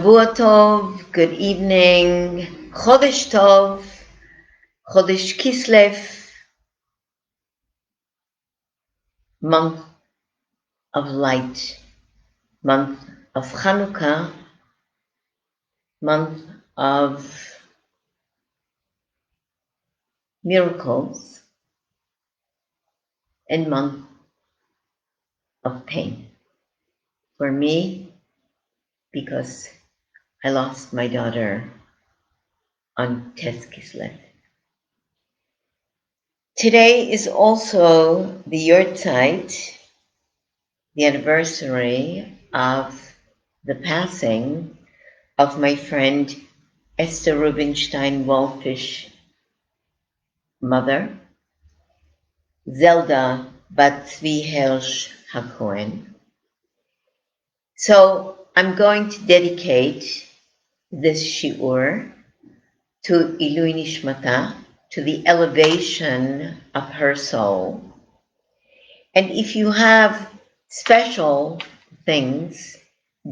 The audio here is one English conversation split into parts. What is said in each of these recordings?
Shavua Tov, good evening, Chodesh Tov, Chodesh Kislev, month of light, month of Chanukah, month of miracles, and month of pain. For me, because I lost my daughter on Tes Kislev. Today is also the Yahrzeit, the anniversary of the passing of my friend Esther Rubinstein-Wolfish mother, Zelda Bat Zvi Hirsch HaKohen. So I'm going to dedicate this shiur to Ilui Nishmata, to the elevation of her soul. And if you have special things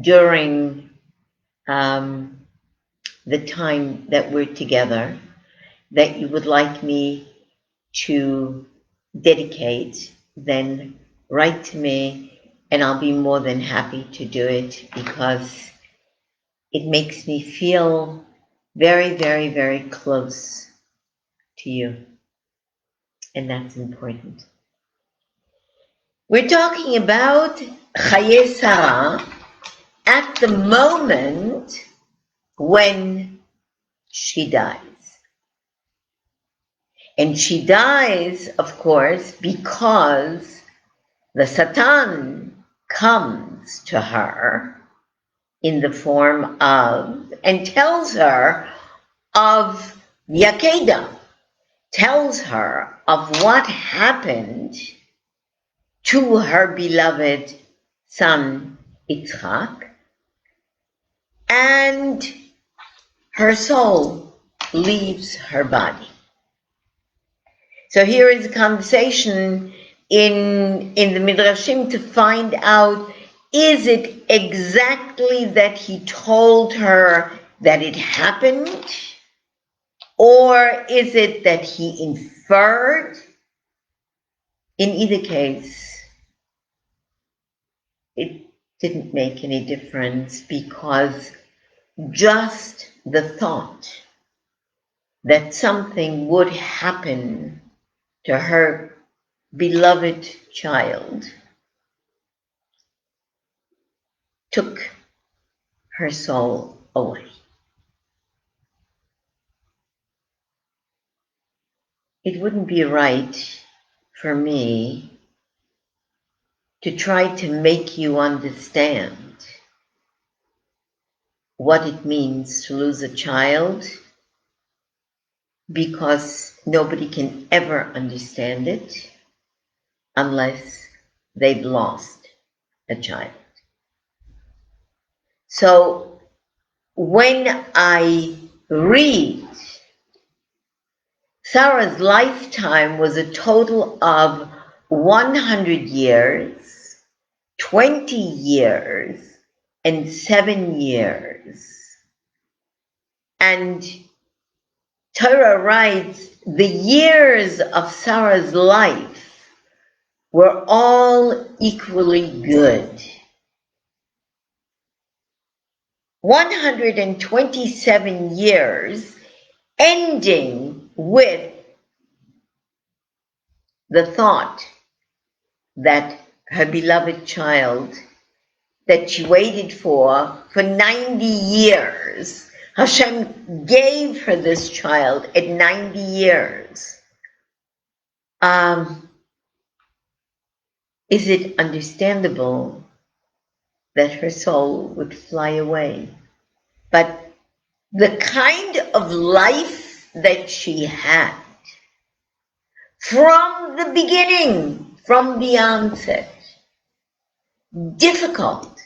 during the time that we're together that you would like me to dedicate, then write to me and I'll be more than happy to do it, because it makes me feel very, very, very close to you. And that's important. We're talking about Chaye Sarah at the moment when she dies. And she dies, of course, because the Satan comes to her in the form of, and tells her of Yakeda, tells her of what happened to her beloved son Yitzchak, and her soul leaves her body. So here is a conversation in the Midrashim to find out, is it exactly that he told her that it happened? Or is it that he inferred? In either case, it didn't make any difference, because just the thought that something would happen to her beloved child took her soul away. It wouldn't be right for me to try to make you understand what it means to lose a child, because nobody can ever understand it unless they've lost a child. So when I read, Sarah's lifetime was a total of 100 years, 20 years, and 7 years. And Torah writes, the years of Sarah's life were all equally good. 127 years, ending with the thought that her beloved child that she waited for 90 years, Hashem gave her this child at 90 years. Is it understandable that her soul would fly away? But the kind of life that she had from the beginning, from the onset, difficult,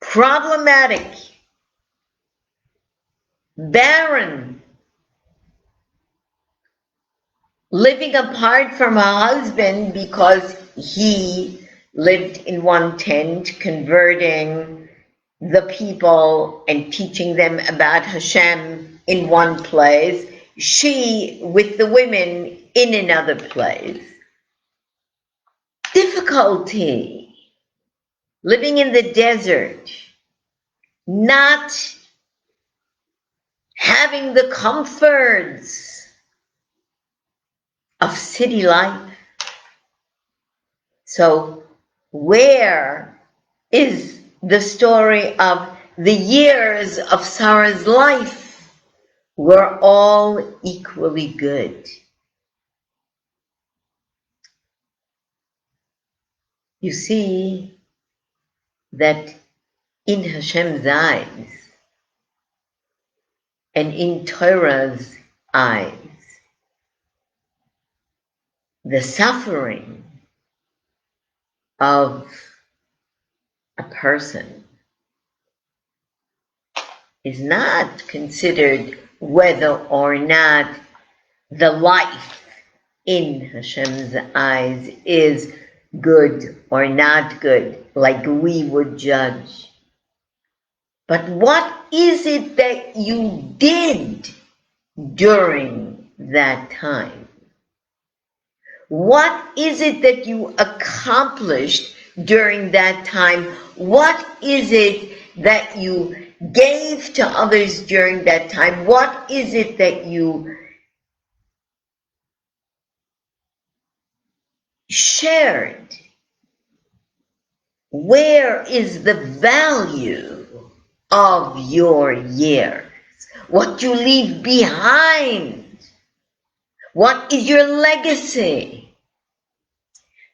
problematic, barren, living apart from her husband because he lived in one tent, converting the people and teaching them about Hashem in one place, she with the women in another place. Difficulty, living in the desert, not having the comforts of city life. So where is the story of the years of Sarah's life? Were all equally good. You see that in Hashem's eyes and in Torah's eyes, the suffering of a person is not considered whether or not the life in Hashem's eyes is good or not good, like we would judge. But what is it that you did during that time? What is it that you accomplished during that time? What is it that you gave to others during that time? What is it that you shared? Where is the value of your years? What you leave behind? What is your legacy?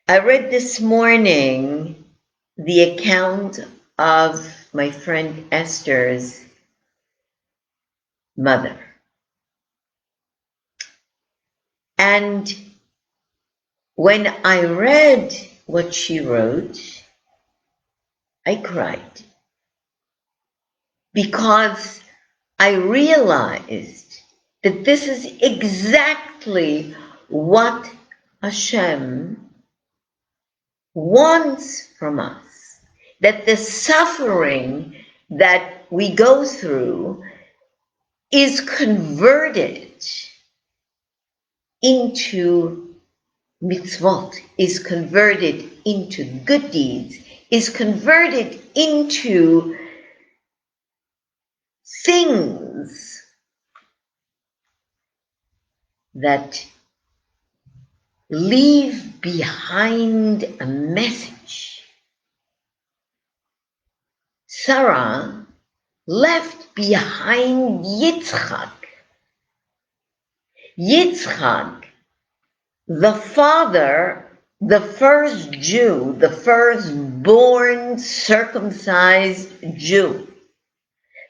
I read this morning the account of my friend Esther's mother. And when I read what she wrote, I cried. Because I realized that this is exactly what Hashem wants from us. That the suffering that we go through is converted into mitzvot, is converted into good deeds, is converted into things that leave behind a message. Sarah left behind Yitzchak. Yitzchak, the father, the first Jew, the firstborn circumcised Jew,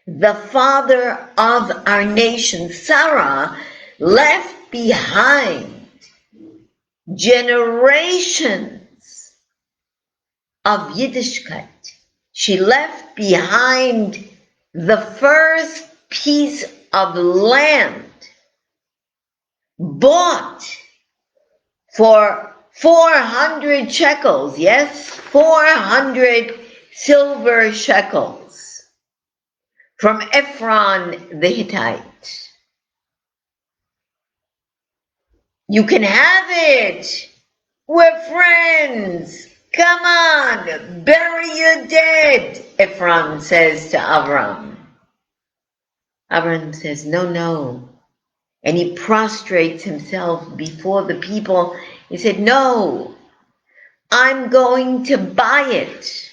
the father of our nation. Sarah left behind generations of Yiddishkeit. She left behind the first piece of land bought for 400 shekels, yes, 400 silver shekels from Ephron the Hittite. You can have it. We're friends. Come on, bury your dead, Ephron says to Avram. Avram says, no, no. And he prostrates himself before the people. He said, no, I'm going to buy it.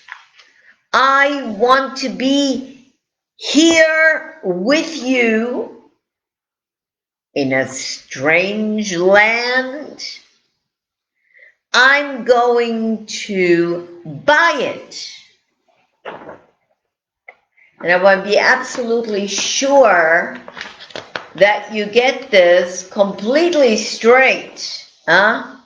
I want to be here with you in a strange land. I'm going to buy it. And I want to be absolutely sure that you get this completely straight. Avram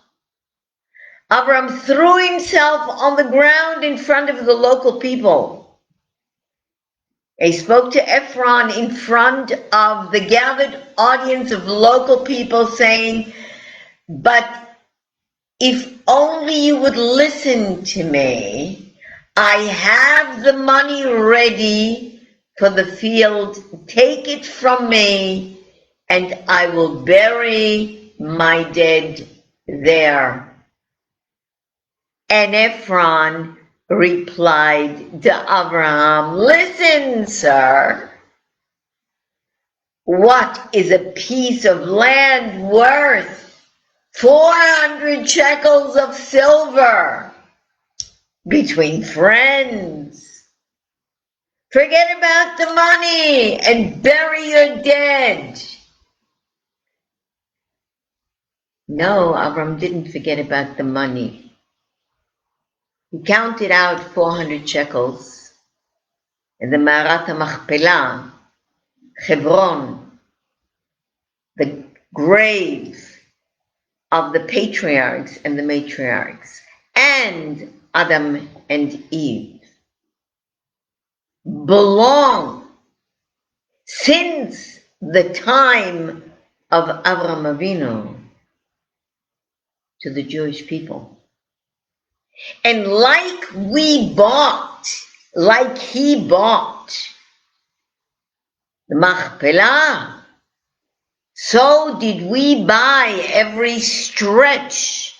threw himself on the ground in front of the local people. He spoke to Ephron in front of the gathered audience of local people saying, but if only you would listen to me, I have the money ready for the field. Take it from me, and I will bury my dead there. And Ephron replied to Abraham, listen, sir, what is a piece of land worth? 400 shekels of silver between friends. Forget about the money and bury your dead. No, Avram didn't forget about the money. He counted out 400 shekels in the Marat HaMachpelah, Hebron, the grave of the patriarchs and the matriarchs, and Adam and Eve, belong since the time of Avraham Avinu to the Jewish people. And like he bought the Machpelah, so did we buy every stretch.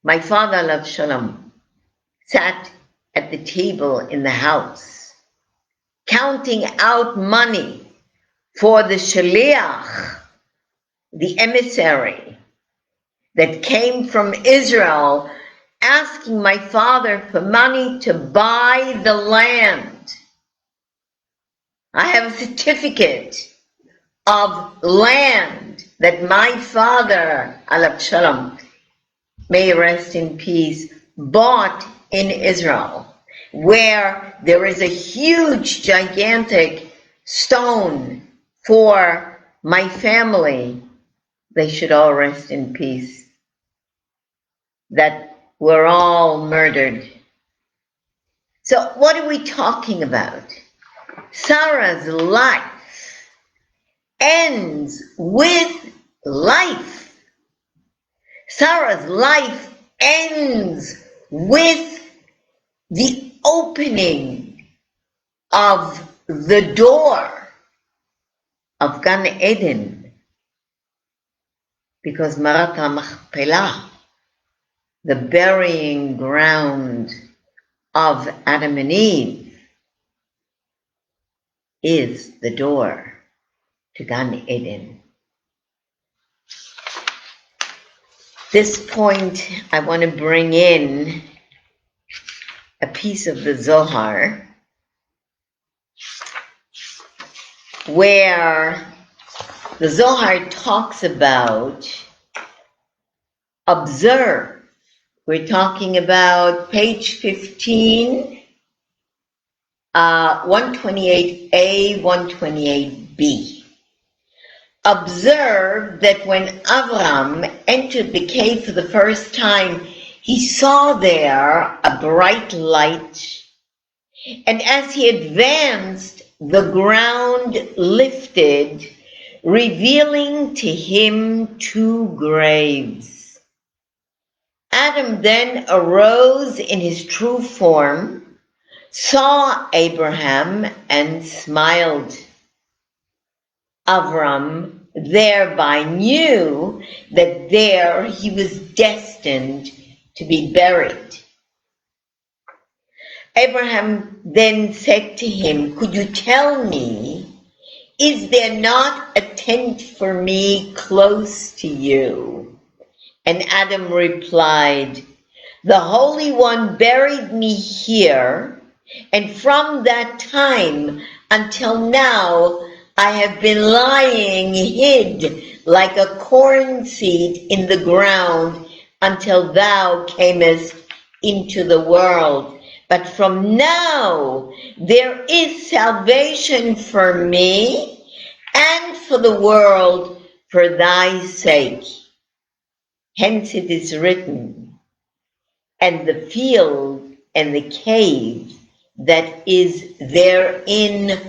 My father, alav shalom, sat at the table in the house, counting out money for the shaliach, the emissary that came from Israel, asking my father for money to buy the land. I have a certificate of land that my father, alav shalom, may rest in peace, bought in Israel, where there is a huge, gigantic stone for my family. They should all rest in peace, that were all murdered. So what are we talking about? Sarah's life ends with life. Sarah's life ends with the opening of the door of Gan Eden, because Marat HaMachpelah, the burying ground of Adam and Eve, is the door to Gan Eden. This point, I want to bring in a piece of the Zohar where the Zohar talks about observe. We're talking about page 15, 128a, 128b. Observe that when Avram entered the cave for the first time, he saw there a bright light, and as he advanced, the ground lifted, revealing to him two graves. Adam then arose in his true form, saw Abraham, and smiled. Avram thereby knew that there he was destined to be buried. Abraham then said to him, could you tell me, is there not a tent for me close to you? And Adam replied, the Holy One buried me here, and from that time until now I have been lying hid like a corn seed in the ground until thou camest into the world. But from now there is salvation for me and for the world for thy sake. Hence it is written, and the field and the cave that is therein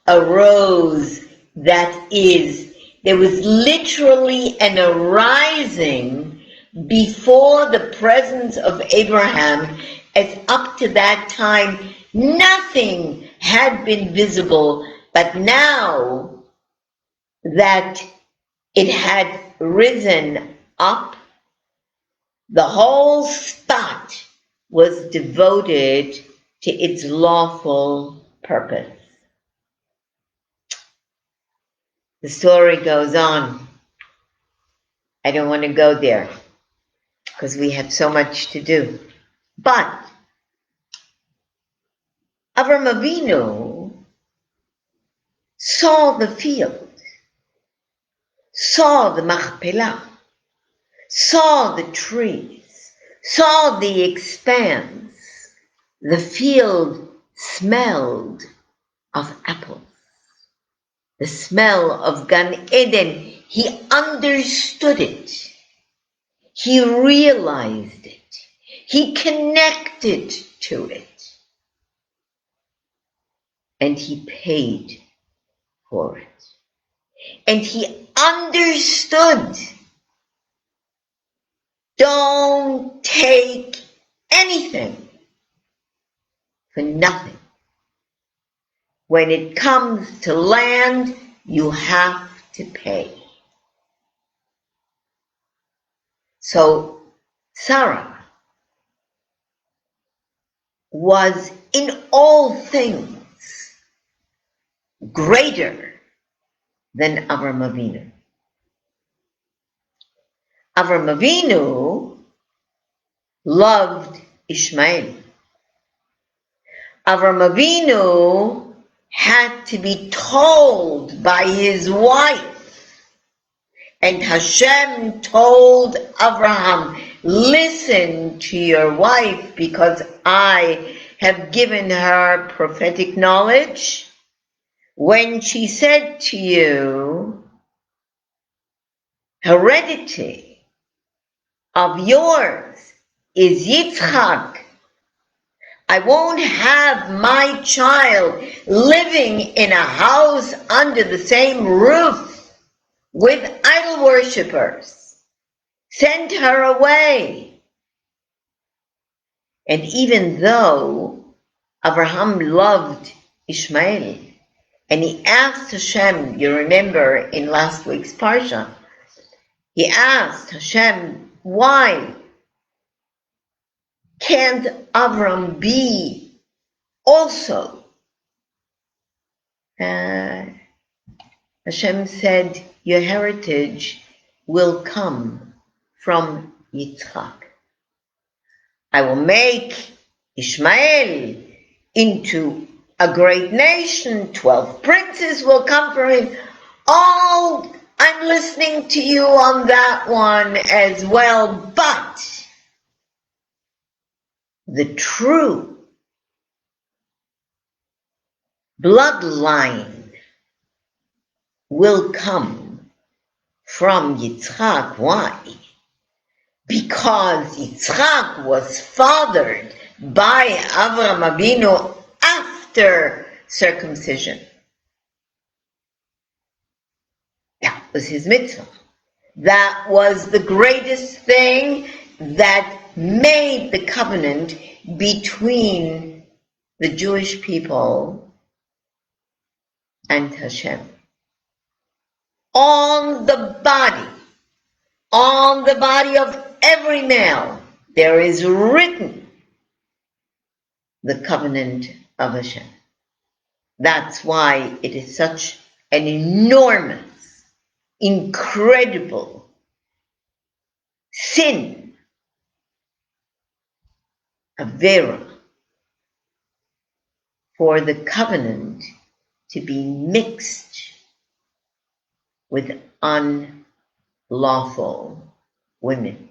arose. That is, there was literally an arising before the presence of Abraham as up to that time nothing had been visible, but now that it had risen up, the whole spot was devoted to its lawful purpose. The story goes on. I don't want to go there because we have so much to do. But Avram Avinu saw the field, saw the Machpelah, saw the trees, saw the expanse. The field smelled of apples, the smell of Gan Eden. He understood it. He realized it. He connected to it. And he paid for it. And he understood. Don't take anything for nothing. When it comes to land, you have to pay. So Sarah was in all things greater than Avram Avinu. Avram Avinu loved Ishmael. Avram Avinu had to be told by his wife, and Hashem told Abraham, listen to your wife because I have given her prophetic knowledge. When she said to you, heredity of yours is Yitzchak, I won't have my child living in a house under the same roof with idol worshippers. Send her away. And even though Abraham loved Ishmael, and he asked Hashem, you remember in last week's Parsha, he asked Hashem, why can't Avram be also? Hashem said, your heritage will come from Yitzchak. I will make Ishmael into a great nation. 12 princes will come from him. Oh, I'm listening to you on that one as well. But the true bloodline will come from Yitzchak. Why? Because Yitzchak was fathered by Avram Avinu after circumcision. That was his mitzvah. That was the greatest thing that made the covenant between the Jewish people and Hashem. On the body of every male, there is written the covenant of Hashem. That's why it is such an enormous, incredible sin, avera, for the covenant to be mixed with unlawful women.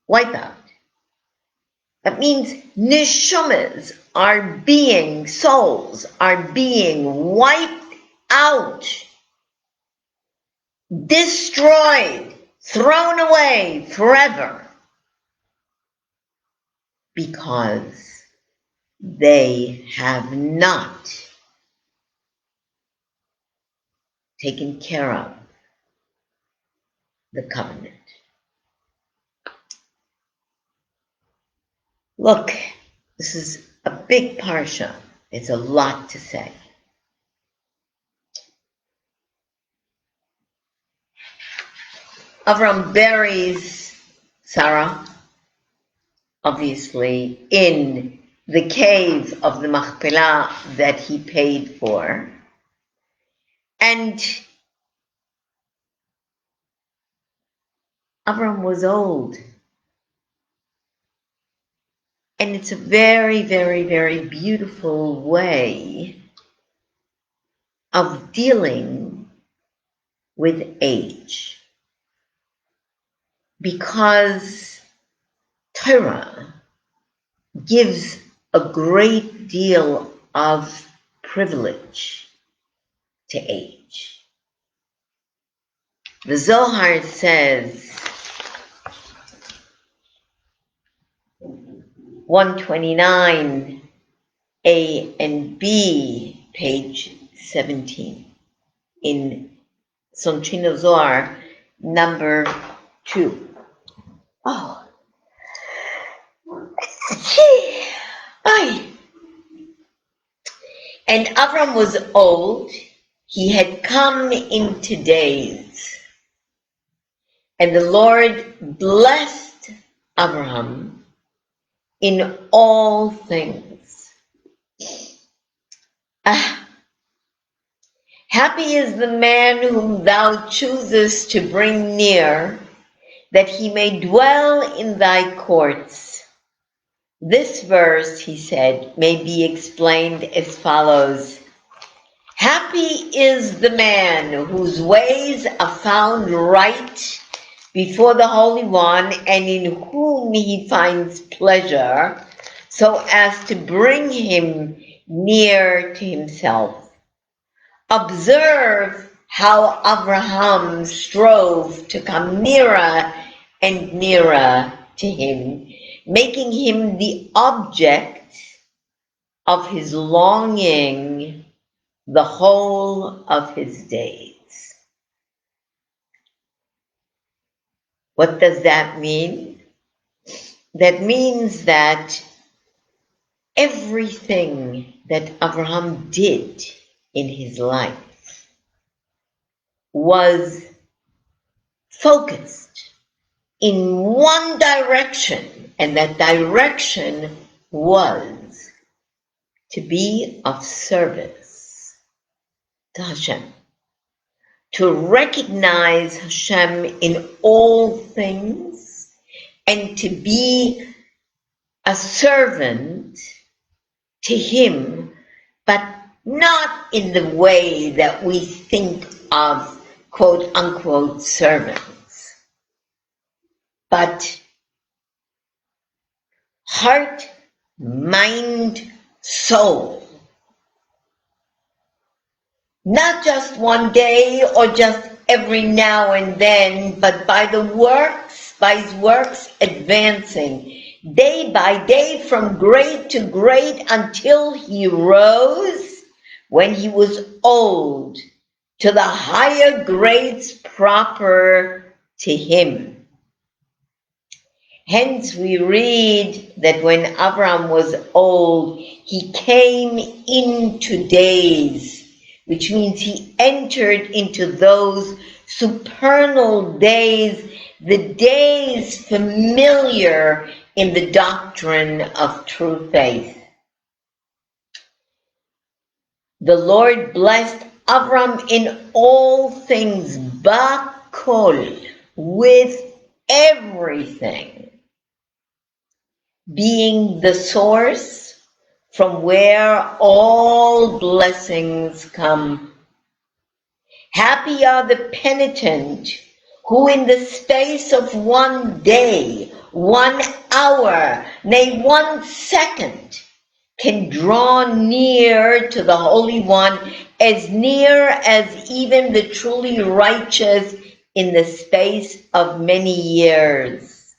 Wipe out. That means neshamas souls are being wiped out, destroyed, thrown away forever, because they have not taken care of the covenant. Look, this is a big parsha. There's a lot to say. Avram buries Sarah, obviously, in the cave of the Machpelah that he paid for. And Avram was old. And it's a very, very, very beautiful way of dealing with age. Because Torah gives a great deal of privilege to age. The Zohar says, 129 A and B, page 17, in Sonchino Zohar, number 2. Oh. And Avram was old, he had come into days, and the Lord blessed Abraham in all things. Happy is the man whom thou choosest to bring near, that he may dwell in thy courts. This verse, he said, may be explained as follows. Happy is the man whose ways are found right before the Holy One, and in whom he finds pleasure, so as to bring him near to himself. Observe how Abraham strove to come nearer and nearer to him, making him the object of his longing the whole of his days. What does that mean? That means that everything that Abraham did in his life was focused in one direction, and that direction was to be of service to Hashem, to recognize Hashem in all things, and to be a servant to him, but not in the way that we think of quote unquote servants, but heart, mind, soul. Not just one day or just every now and then, but by his works advancing, day by day from great to great, until he rose, when he was old, to the higher grades proper to him. Hence we read that when Abraham was old, he came into days, which means he entered into those supernal days, the days familiar in the doctrine of true faith. The Lord blessed Avram in all things, bakol, with everything, being the source from where all blessings come. Happy are the penitent who in the space of one day, 1 hour, nay 1 second, can draw near to the Holy One, as near as even the truly righteous in the space of many years.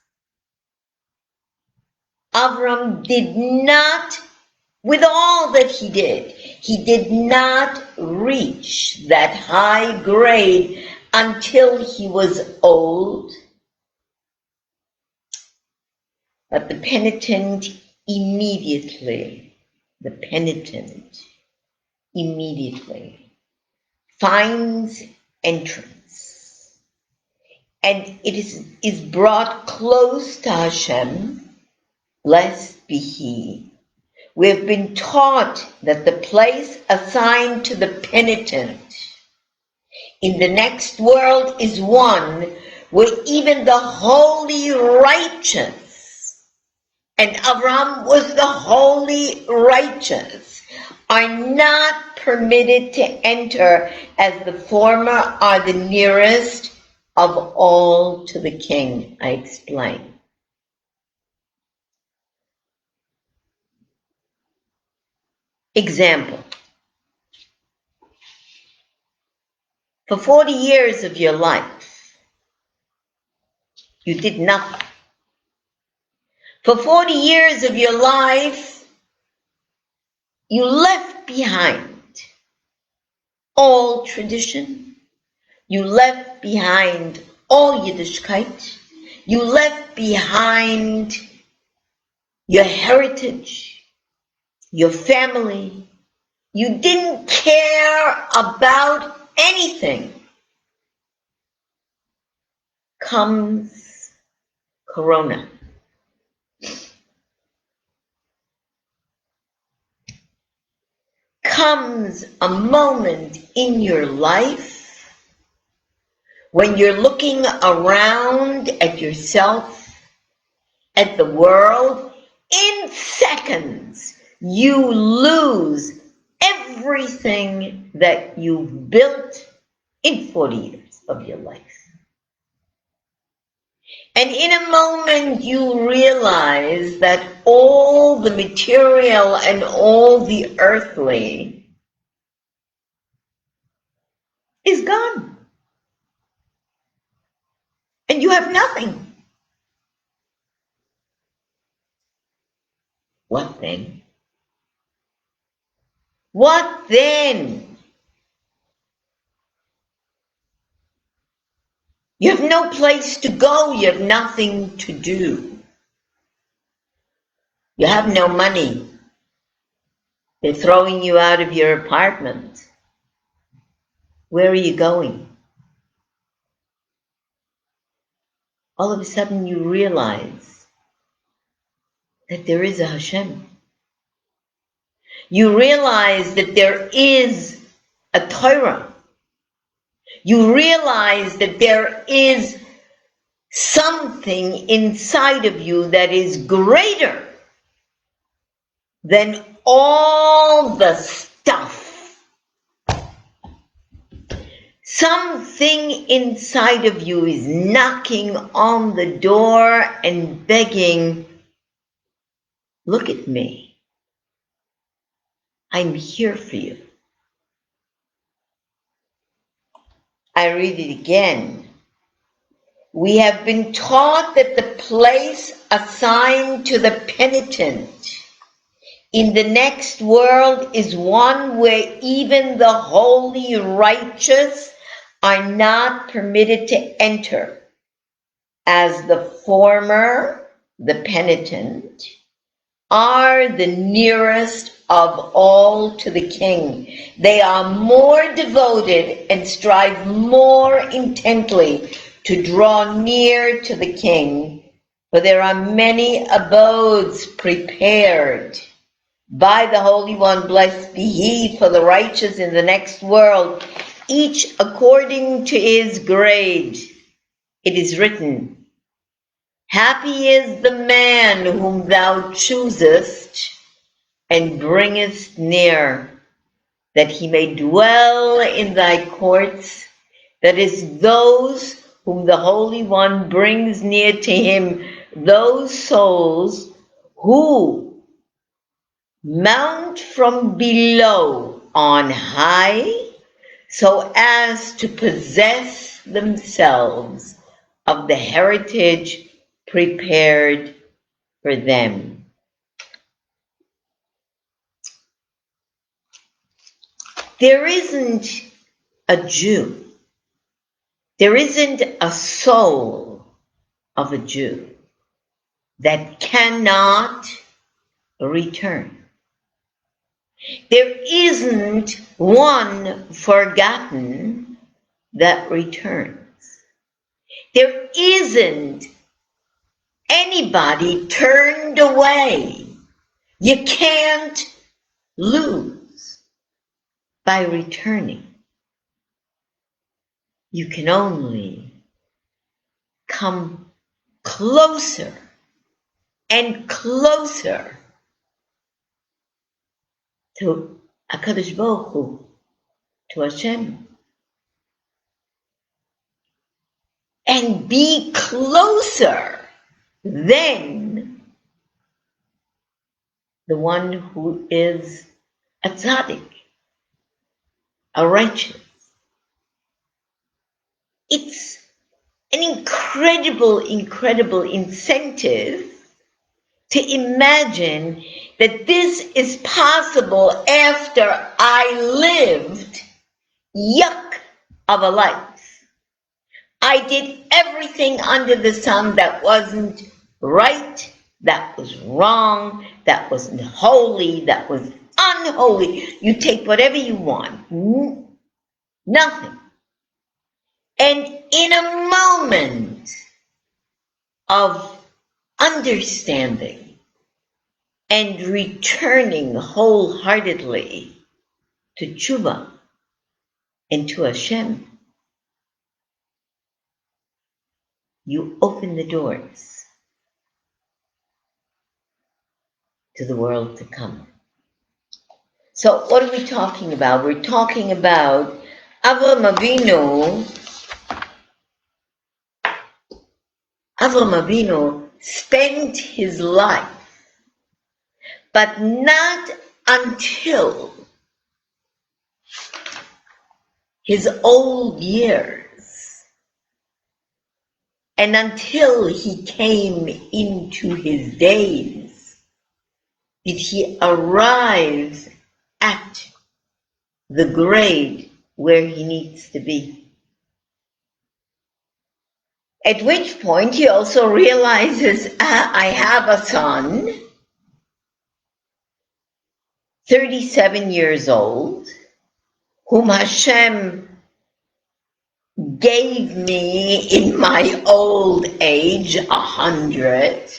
Avram did not, with all that he did not reach that high grade until he was old. But the penitent immediately, the penitent immediately finds entrance, and it is brought close to Hashem, blessed be He. We have been taught that the place assigned to the penitent in the next world is one where even the holy righteous, and Abraham was the holy righteous, are not permitted to enter, as the former are the nearest of all to the king. I explain. Example. For 40 years of your life, you did nothing. For 40 years of your life, you left behind all tradition. You left behind all Yiddishkeit. You left behind your heritage, your family. You didn't care about anything. Comes Corona. Comes a moment in your life when you're looking around at yourself, at the world. In seconds, you lose everything that you've built in 40 years of your life. And in a moment, you realize that all the material and all the earthly is gone. And you have nothing. What then? What then? You have no place to go. You have nothing to do. You have no money. They're throwing you out of your apartment. Where are you going? All of a sudden you realize that there is a Hashem. You realize that there is a Torah. You realize that there is something inside of you that is greater than all the stuff. Something inside of you is knocking on the door and begging, look at me. I'm here for you. I read it again. We have been taught that the place assigned to the penitent in the next world is one where even the holy righteous are not permitted to enter, as the former, the penitent, are the nearest of all to the king. They are more devoted and strive more intently to draw near to the king, for there are many abodes prepared by the Holy One, blessed be He, for the righteous in the next world, each according to his grade. It is written, happy is the man whom thou choosest and bringest near, that he may dwell in thy courts. That is, those whom the Holy One brings near to him, those souls who mount from below on high, so as to possess themselves of the heritage prepared for them. There isn't a Jew, there isn't a soul of a Jew that cannot return. There isn't one forgotten that returns. There isn't anybody turned away. You can't lose by returning. You can only come closer and closer to HaKadosh Baruch Hu, to Hashem. And be closer than the one who is a tzaddik, a righteous. It's an incredible, incredible incentive to imagine that this is possible after I lived yuck of a life. I did everything under the sun that wasn't right, that was wrong, that wasn't holy, that was unholy. You take whatever you want. Nothing. And in a moment of understanding and returning wholeheartedly to Tshuva and to Hashem, you open the doors to the world to come. So what are we talking about? We're talking about Avram Avinu spent his life, but not until his old years, and until he came into his days, did he arrive at the grade where he needs to be. At which point he also realizes, I have a son, 37 years old, whom Hashem gave me in my old age, 100.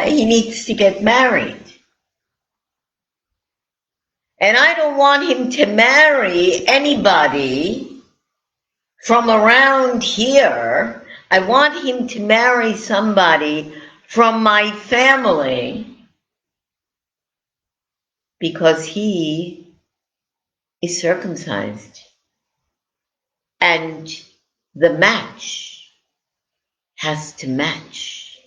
He needs to get married. And I don't want him to marry anybody from around here. I want him to marry somebody from my family because he is circumcised. And the match has to match.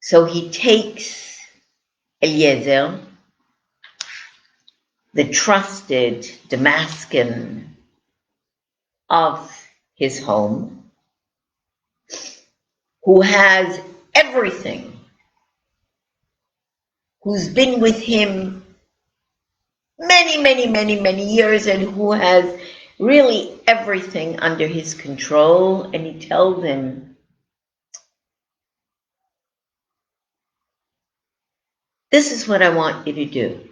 So he takes Eliezer, the trusted Damascus of his home, who has everything, who's been with him many years, and who has really everything under his control, and he tells him, this is what I want you to do.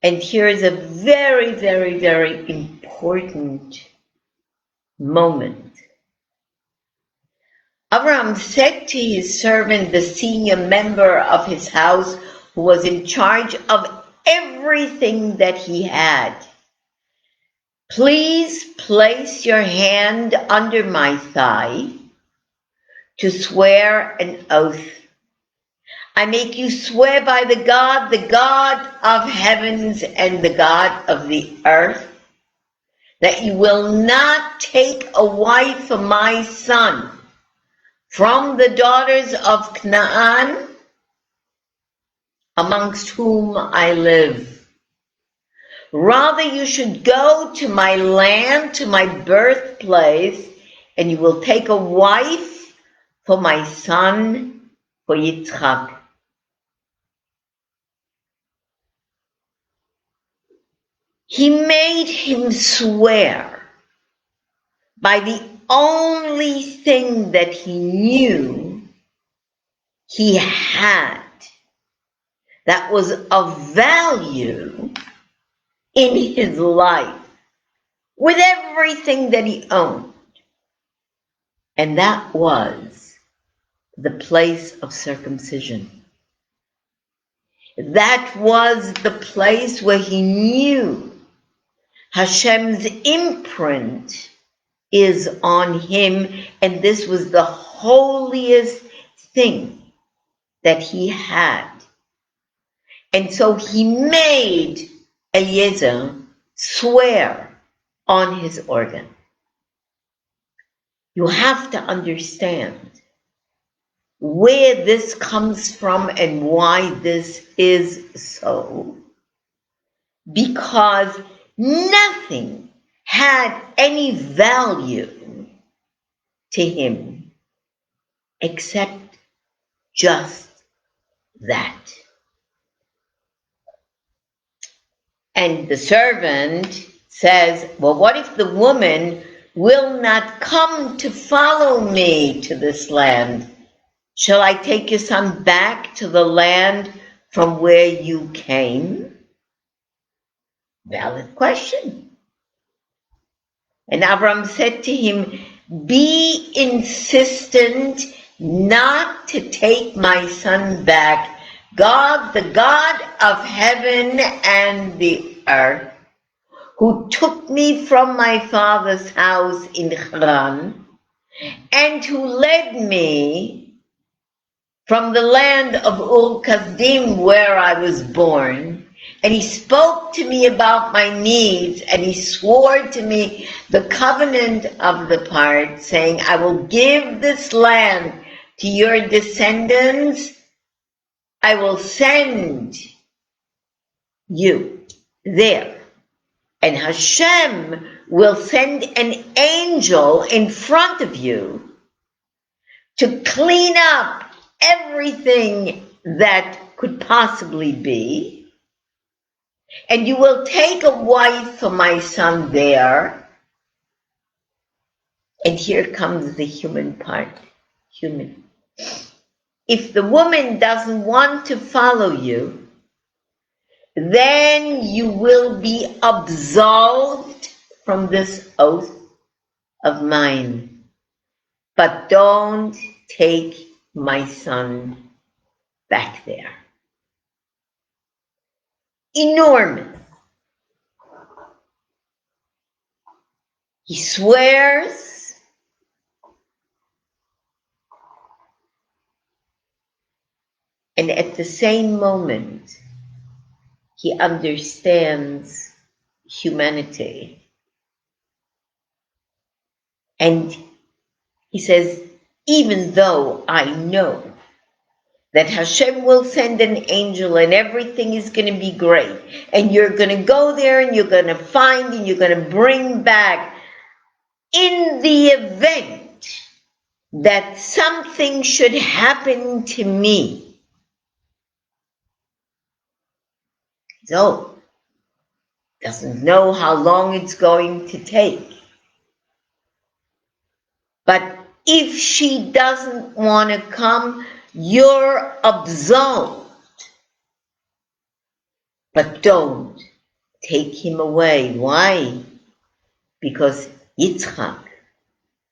And here is a very important moment. Abraham said to his servant, the senior member of his house, who was in charge of everything that he had, please place your hand under my thigh to swear an oath. I make you swear by the God of heavens and the God of the earth, that you will not take a wife for my son from the daughters of Canaan, amongst whom I live. Rather, you should go to my land, to my birthplace, and you will take a wife for my son, for Yitzchak. He made him swear by the only thing that he knew he had that was of value in his life, with everything that he owned. And that was the place of circumcision. That was the place where he knew Hashem's imprint is on him, and this was the holiest thing that he had. And so he made Eliezer swear on his organ. You have to understand where this comes from and why this is so. Because nothing had any value to him except just that. And the servant says, well, what if the woman will not come to follow me to this land? Shall I take your son back to the land from where you came? Valid question. And Avram said to him, be insistent not to take my son back. God, the God of heaven and the earth, who took me from my father's house in Haran, and who led me from the land of Ur-Kasdim, where I was born, and he spoke to me about my needs, and he swore to me the covenant of the part, saying, I will give this land to your descendants. I will send you there. And Hashem will send an angel in front of you to clean up everything that could possibly be. And you will take a wife for my son there. And here comes the human part. Human. If the woman doesn't want to follow you, then you will be absolved from this oath of mine. But don't take my son back there. Enormous. He swears, and at the same moment, he understands humanity. And he says, even though I know that Hashem will send an angel and everything is going to be great, and you're going to go there and you're going to find and you're going to bring back, in the event that something should happen to me. So, doesn't know how long it's going to take. But if she doesn't want to come, you're absolved. But don't take him away. Why? Because Yitzchak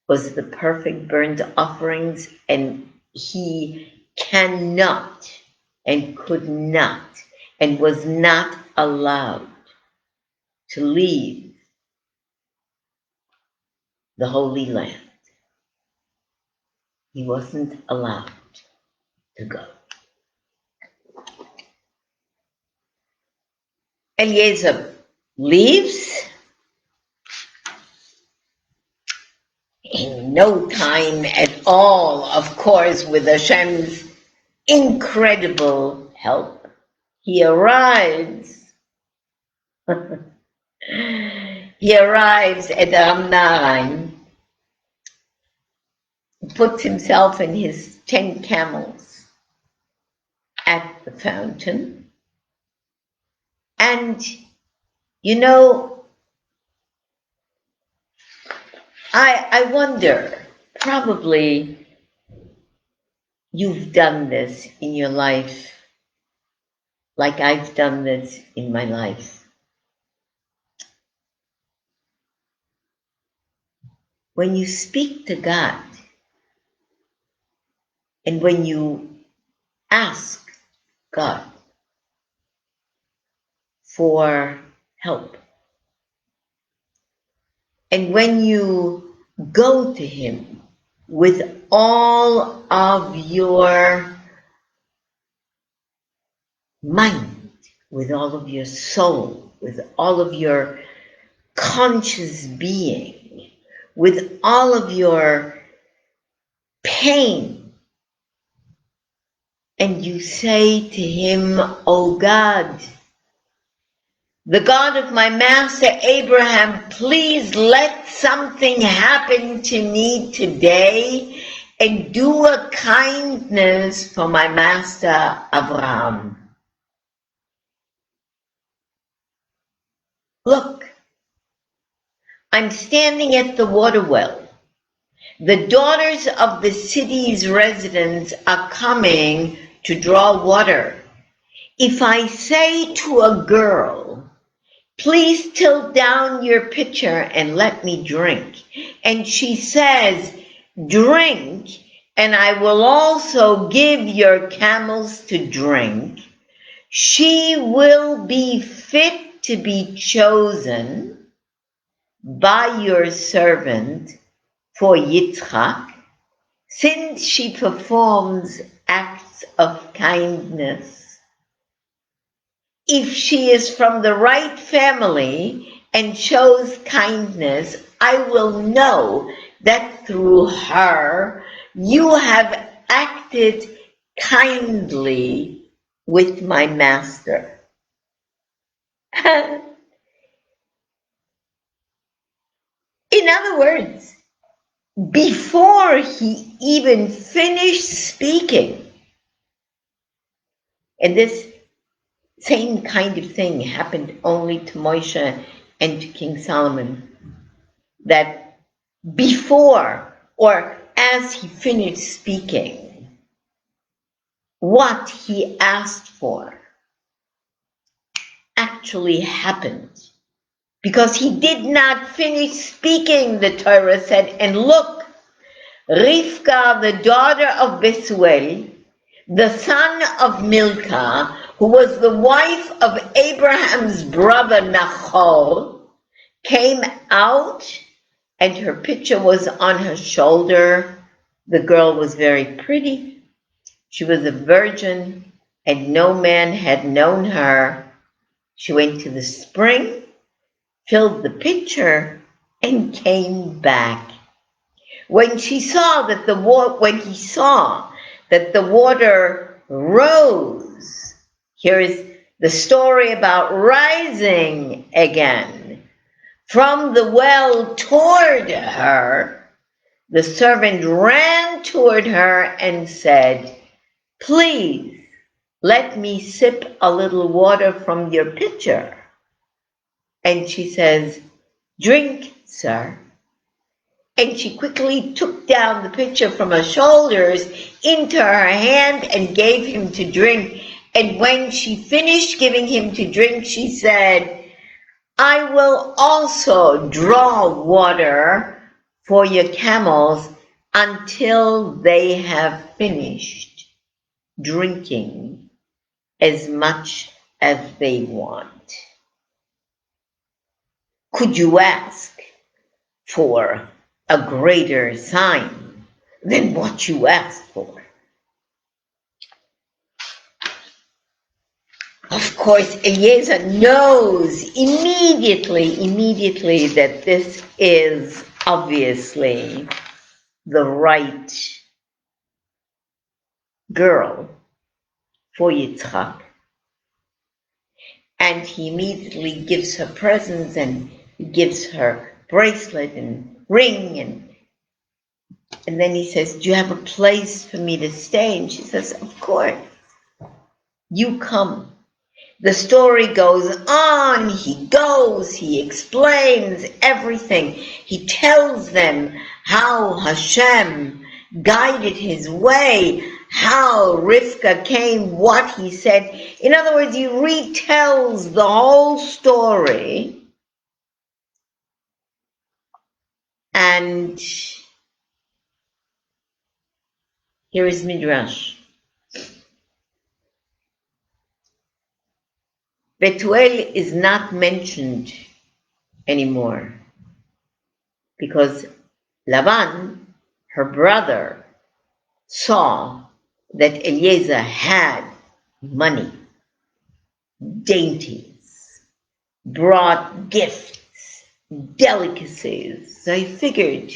was the perfect burnt offerings, and he cannot and could not and was not allowed to leave the Holy Land. He wasn't allowed to go. Eliezer leaves. In no time at all, of course, with Hashem's incredible help, he arrives. He arrives at Ramnaraim, puts himself and his 10 camels at the fountain. And, you know, I wonder, probably you've done this in your life like I've done this in my life. When you speak to God and when you ask God for help, and when you go to Him with all of your mind, with all of your soul, with all of your conscious being, with all of your pain, and you say to Him, "Oh God, the God of my master Abraham, please let something happen to me today and do a kindness for my master Abraham. Look, I'm standing at the water well. The daughters of the city's residents are coming to draw water. If I say to a girl, 'Please tilt down your pitcher and let me drink,' and she says, 'Drink, and I will also give your camels to drink,' she will be fit to be chosen by your servant for Yitzchak, since she performs acts of kindness. If she is from the right family and shows kindness, I will know that through her you have acted kindly with my master." In other words, before he even finished speaking, and this same kind of thing happened only to Moshe and to King Solomon, that before or as he finished speaking, what he asked for actually happened. Because he did not finish speaking, the Torah said, and look, Rifka, the daughter of Bethuel, the son of Milcah, who was the wife of Abraham's brother Nahor, came out and her pitcher was on her shoulder. The girl was very pretty. She was a virgin and no man had known her. She went to the spring, filled the pitcher, and came back. When he saw that the water rose, here is the story about rising again from the well toward her, the servant ran toward her and said, "Please let me sip a little water from your pitcher." And she says, "Drink, sir." And she quickly took down the pitcher from her shoulders into her hand and gave him to drink. And when she finished giving him to drink, she said, "I will also draw water for your camels until they have finished drinking as much as they want." Could you ask for a greater sign than what you asked for? Of course, Eliezer knows immediately that this is obviously the right girl for Yitzchak. And he immediately gives her presents and he gives her bracelet and ring and then he says, "Do you have a place for me to stay?" And she says, "Of course. You come." The story goes on, he explains everything. He tells them how Hashem guided his way, how Rifka came, what he said. In other words, he retells the whole story. And here is Midrash. Betuel is not mentioned anymore because Lavan, her brother, saw that Eliezer had money, dainties, brought gifts, delicacies. So he figured,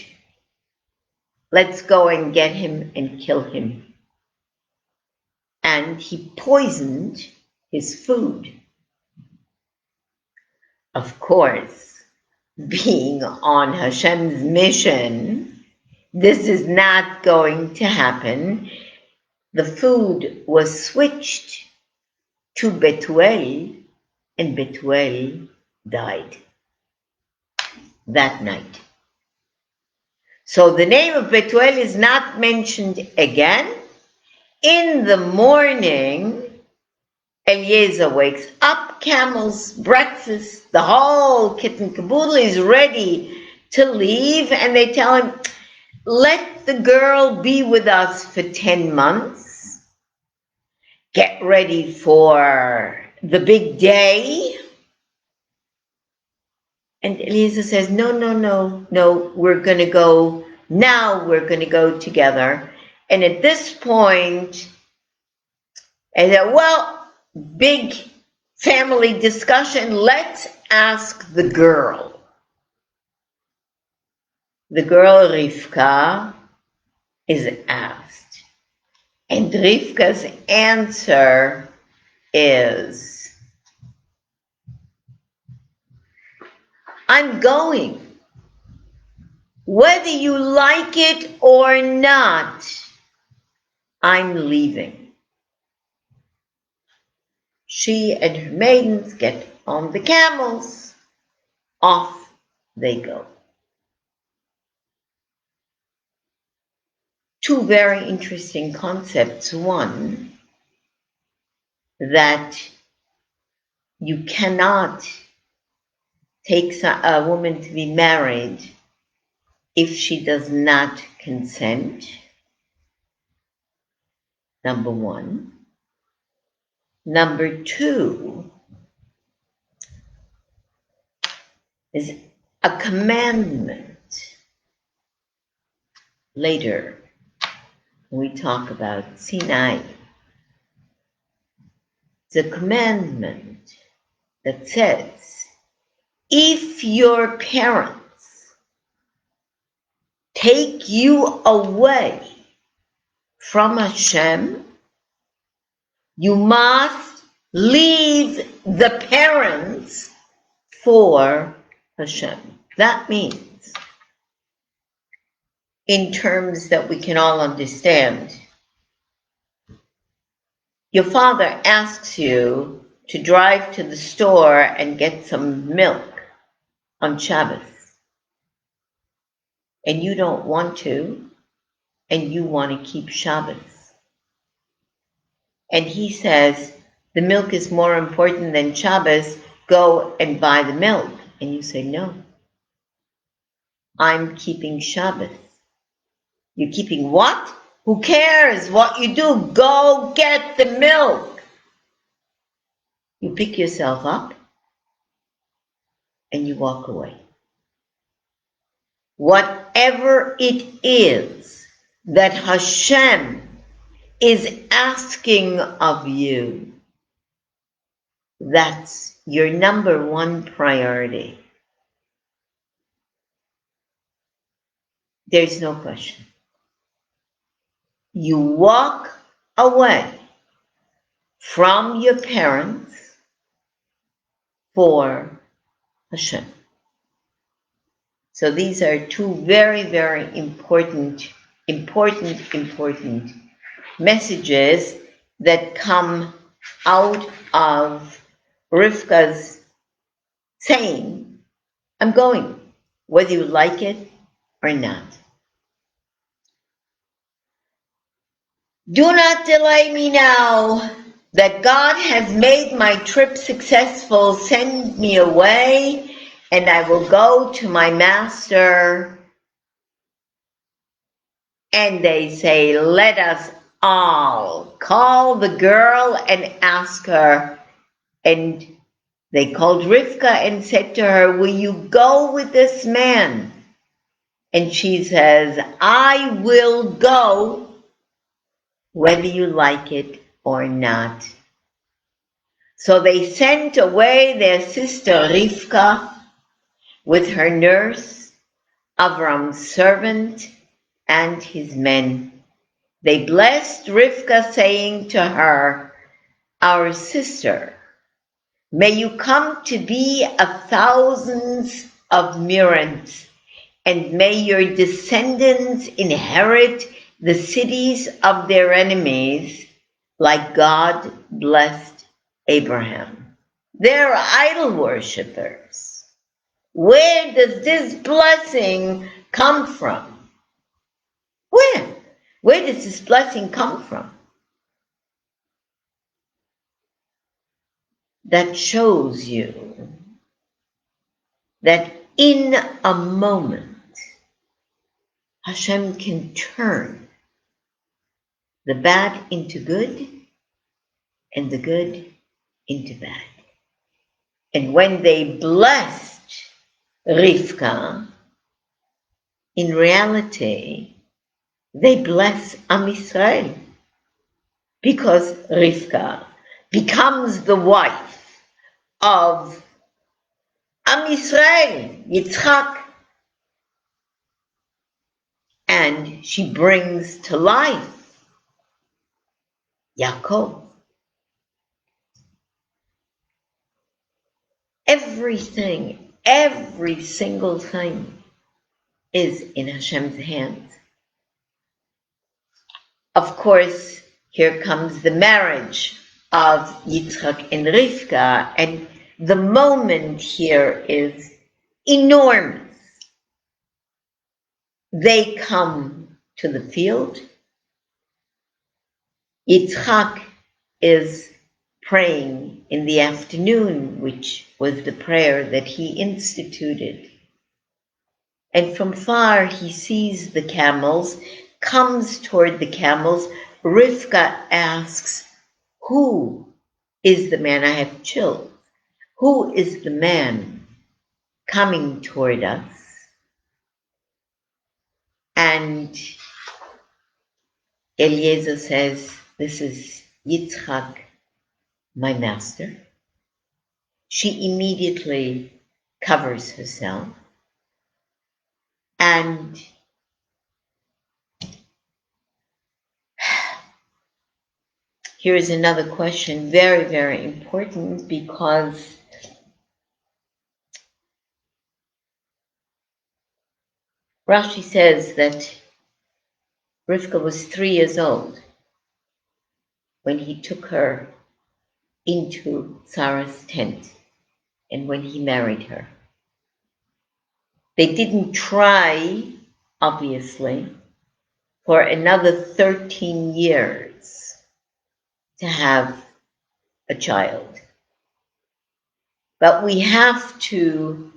let's go and get him and kill him. And he poisoned his food. Of course, being on Hashem's mission, this is not going to happen. The food was switched to Betuel, and Betuel died that night. So the name of Betuel is not mentioned again. In the morning, Eliezer wakes up, camels, breakfast, the whole kit and caboodle is ready to leave, and they tell him, let the girl be with us for 10 months. Get ready for the big day. And Eliezer says, no, we're going to go now, we're going to go together. And at this point, I said, well, big family discussion, let's ask the girl. The girl Rifka is asked. And Rifka's answer is, I'm going. Whether you like it or not, I'm leaving. She and her maidens get on the camels. Off they go. Two very interesting concepts. One, that you cannot take a woman to be married if she does not consent. Number one. Number two is a commandment. Later, we talk about Sinai. It's a commandment that says, if your parents take you away from Hashem, you must leave the parents for Hashem. That means, in terms that we can all understand, your father asks you to drive to the store and get some milk on Shabbos, and you don't want to, and you want to keep Shabbos. And he says, the milk is more important than Shabbos, go and buy the milk. And you say, no, I'm keeping Shabbos. You're keeping what? Who cares what you do? Go get the milk. You pick yourself up and you walk away. Whatever it is that Hashem is asking of you, that's your number one priority. There's no question. You walk away from your parents for Hashem. So these are two very, very important messages that come out of Rifka's saying, I'm going, whether you like it or not. Do not delay me now that God has made my trip successful. Send me away and I will go to my master. And they say, let us all call the girl and ask her. And they called Rifka and said to her, will you go with this man? And she says, I will go whether you like it or not. So they sent away their sister Rifka with her nurse, Avram's servant, and his men. They blessed Rifka, saying to her, our sister, may you come to be 1,000s of myriads, and may your descendants inherit the cities of their enemies, like God blessed Abraham. They're idol worshippers. Where does this blessing come from? Where? Where does this blessing come from? That shows you that in a moment, Hashem can turn the bad into good and the good into bad. And when they blessed Rifka, in reality, they bless Am Yisrael, because Rifka becomes the wife of Am Yisrael, Yitzchak, and she brings to life Yaakov. Everything, every single thing is in Hashem's hands. Of course, here comes the marriage of Yitzchak and Rifka, and the moment here is enormous. They come to the field. Yitzchak is praying in the afternoon, which was the prayer that he instituted. And from far he sees the camels, comes toward the camels. Rifka asks, who is the man? I have chills. Who is the man coming toward us? And Eliezer says, this is Yitzchak, my master. She immediately covers herself. And here is another question, very, very important, because Rashi says that Rifka was 3 years old when he took her into Sarah's tent and when he married her. They didn't try, obviously, for another 13 years to have a child. But we have to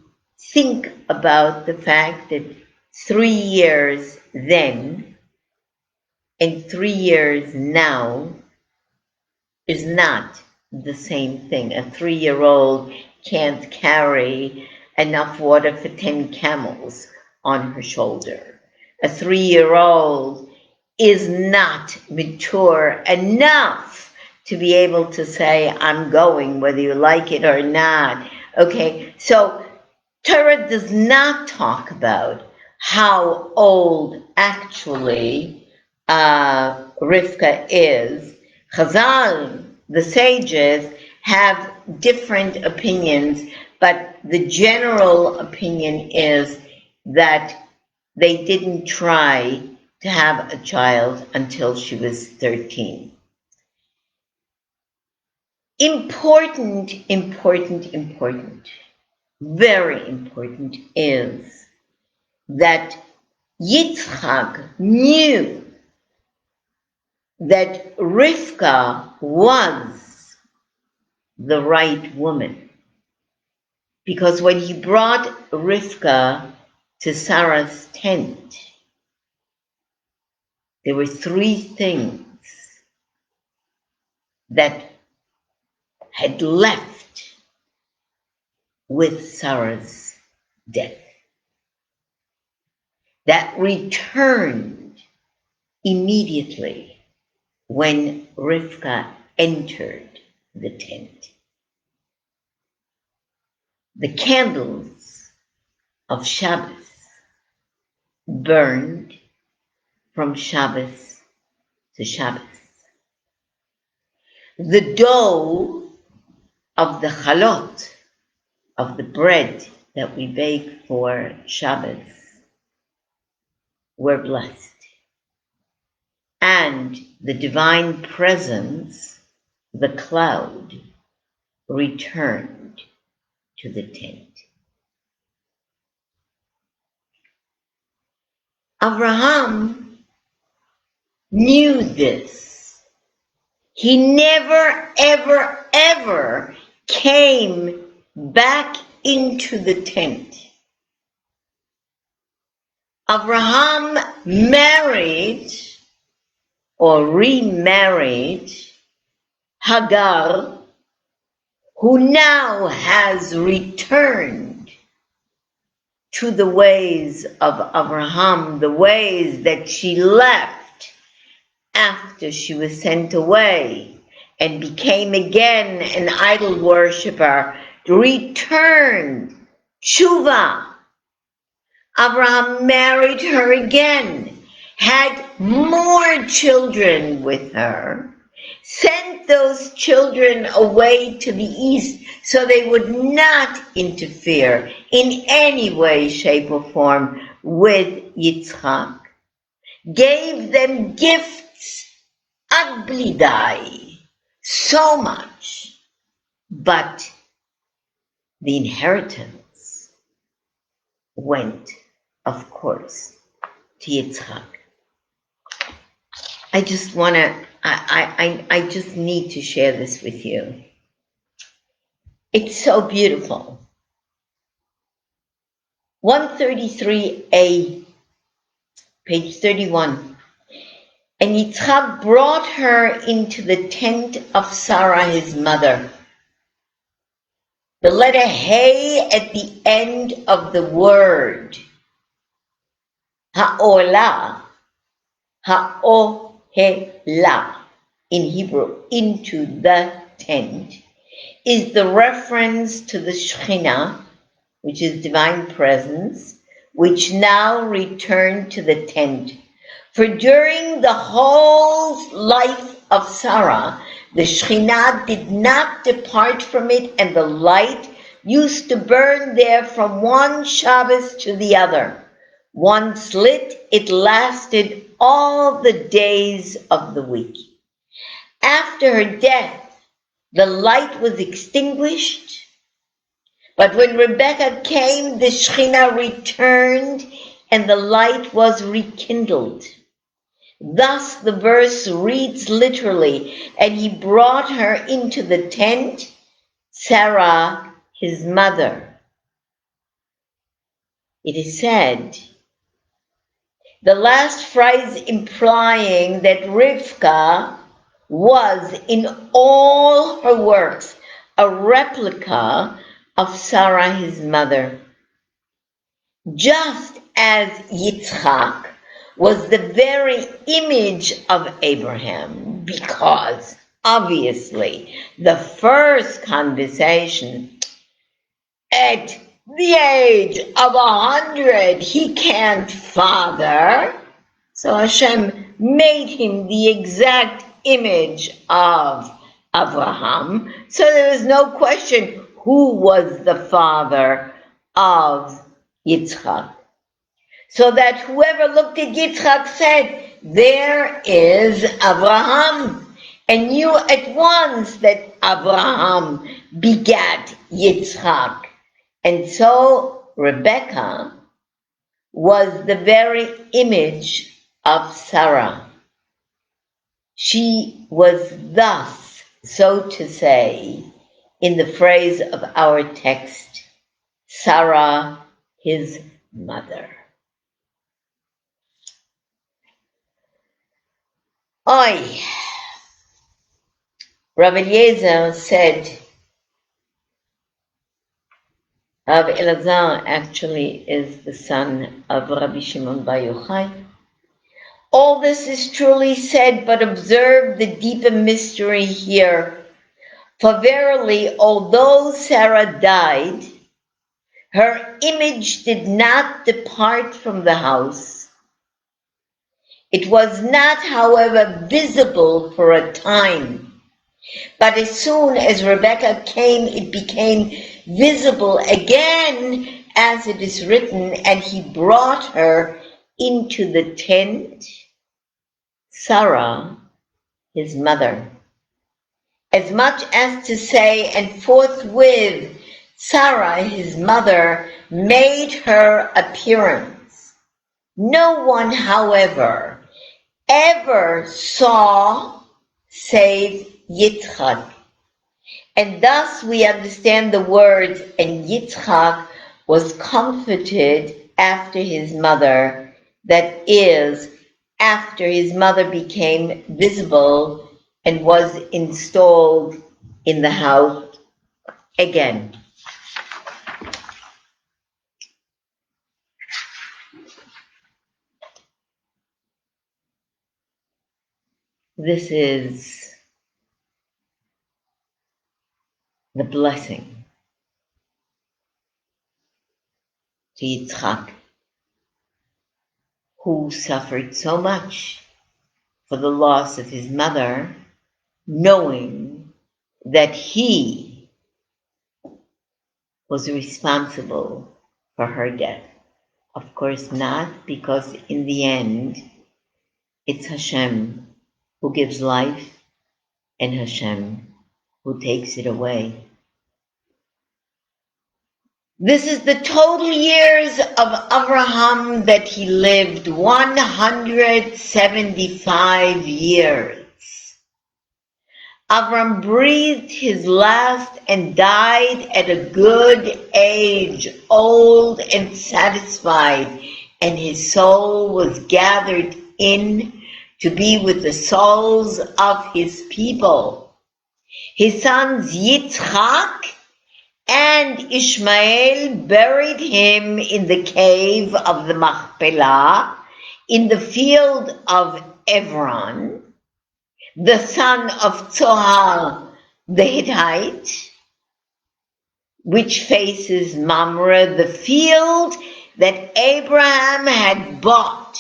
think about the fact that 3 years then and 3 years now is not the same thing. A 3-year-old can't carry enough water for 10 camels on her shoulder. A 3-year-old is not mature enough to be able to say, I'm going, whether you like it or not. Okay, so Torah does not talk about how old actually Rifka is. Chazal, the sages, have different opinions, but the general opinion is that they didn't try to have a child until she was 13. Important, very important is that Yitzchak knew that Rifka was the right woman. Because when he brought Rifka to Sarah's tent, there were three things that had left with Sarah's death, that returned immediately when Rifka entered the tent. The candles of Shabbos burned from Shabbos to Shabbos. The dough of the chalot, of the bread that we bake for Shabbos, were blessed. And the divine presence, the cloud, returned to the tent. Abraham knew this. He never, ever, ever came back into the tent. Abraham married or remarried Hagar, who now has returned to the ways of Abraham, the ways that she left after she was sent away and became again an idol worshiper, returned, tshuva. Abraham married her again, had more children with her, sent those children away to the east so they would not interfere in any way, shape, or form with Yitzchak, gave them gifts ad blidai, so much, but the inheritance went, of course, to Yitzchak. I just want to, I just need to share this with you. It's so beautiful. 133a, page 31. And Yitzchak brought her into the tent of Sarah, his mother. The letter Hay at the end of the word, ha'olah, ha'ohelah, in Hebrew, into the tent, is the reference to the Shekhinah, which is divine presence, which now returned to the tent. For during the whole life of Sarah, the Shekhinah did not depart from it, and the light used to burn there from one Shabbos to the other. Once lit, it lasted all the days of the week. After her death, the light was extinguished, but when Rebekah came, the Shekhinah returned, and the light was rekindled. Thus the verse reads literally, and he brought her into the tent, Sarah, his mother. It is said, the last phrase implying that Rifka was in all her works a replica of Sarah, his mother. Just as Yitzchak was the very image of Abraham, because obviously the first conversation, at the age of 100, he can't father, so Hashem made him the exact image of Abraham, so there was no question who was the father of Yitzchak. So that whoever looked at Yitzchak said, there is Abraham, and knew at once that Abraham begat Yitzchak. And so Rebekah was the very image of Sarah. She was thus, so to say, in the phrase of our text, Sarah, his mother. Oy. Rabbi Eliezer said, Rabbi Elazar actually is the son of Rabbi Shimon Bar Yochai. All this is truly said, but observe the deeper mystery here. For verily, although Sarah died, her image did not depart from the house. It was not, however, visible for a time. But as soon as Rebekah came, it became visible again, as it is written, and he brought her into the tent, Sarah, his mother. As much as to say, and forthwith Sarah, his mother, made her appearance. No one, however, ever saw save Yitzchak. And thus we understand the words, and Yitzchak was comforted after his mother, that is, after his mother became visible and was installed in the house again. This is the blessing to Yitzchak, who suffered so much for the loss of his mother, knowing that he was responsible for her death. Of course not, because in the end, it's Hashem who gives life and Hashem who takes it away. This is the total years of Abraham that he lived, 175 years. Abraham breathed his last and died at a good age, old and satisfied, and his soul was gathered in to be with the souls of his people. His sons Yitzchak and Ishmael buried him in the cave of the Machpelah in the field of Hebron, the son of Zohar the Hittite, which faces Mamre, the field that Abraham had bought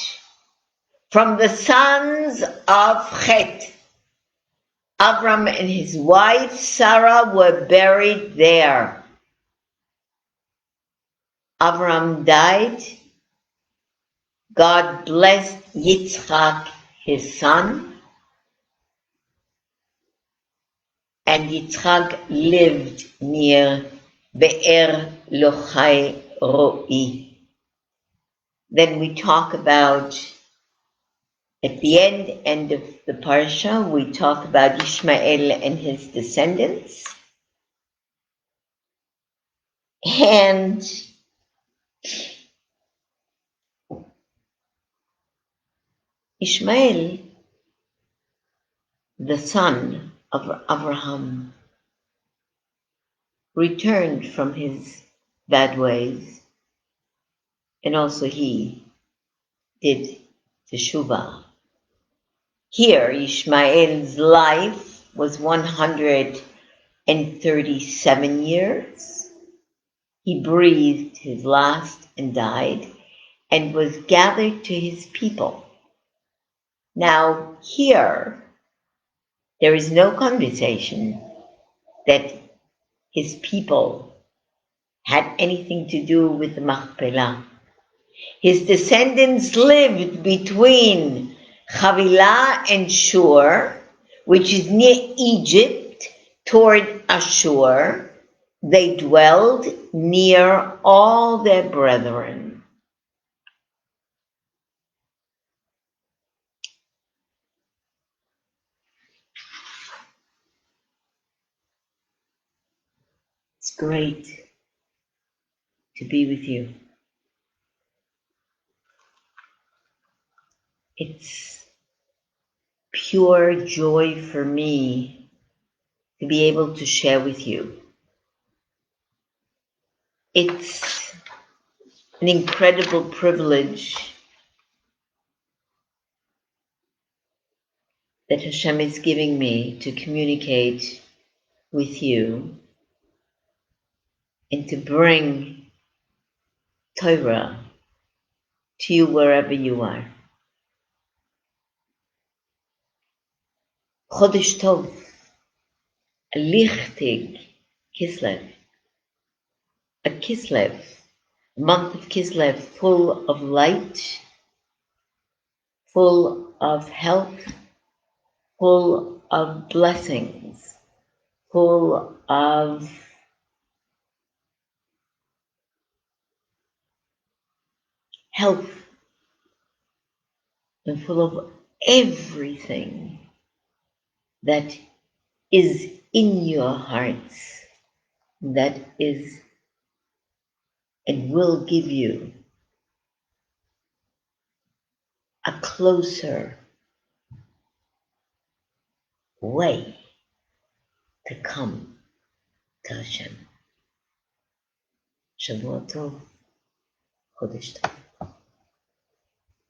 from the sons of Chet. Abram and his wife Sarah were buried there. Abram died. God blessed Yitzchak, his son, and Yitzchak lived near Be'er Lochai Roi. Then we talk about, at the end of the parsha, we talk about Ishmael and his descendants. And Ishmael, the son of Abraham, returned from his bad ways, and also he did teshuvah. Here, Ishmael's life was 137 years. He breathed his last and died, and was gathered to his people. Now, here, there is no conversation that his people had anything to do with the Machpelah. His descendants lived between Havilah and Shur, which is near Egypt, toward Ashur, they dwelled near all their brethren. It's great to be with you. It's pure joy for me to be able to share with you. It's an incredible privilege that Hashem is giving me to communicate with you and to bring Torah to you wherever you are. Chodesh Tov, a lichtig Kislev, a Kislev, a month of Kislev full of light, full of health, full of blessings, full of health, and full of everything that is in your hearts, that is and will give you a closer way to come to Hashem. Shavua Tov, Chodesh Tov.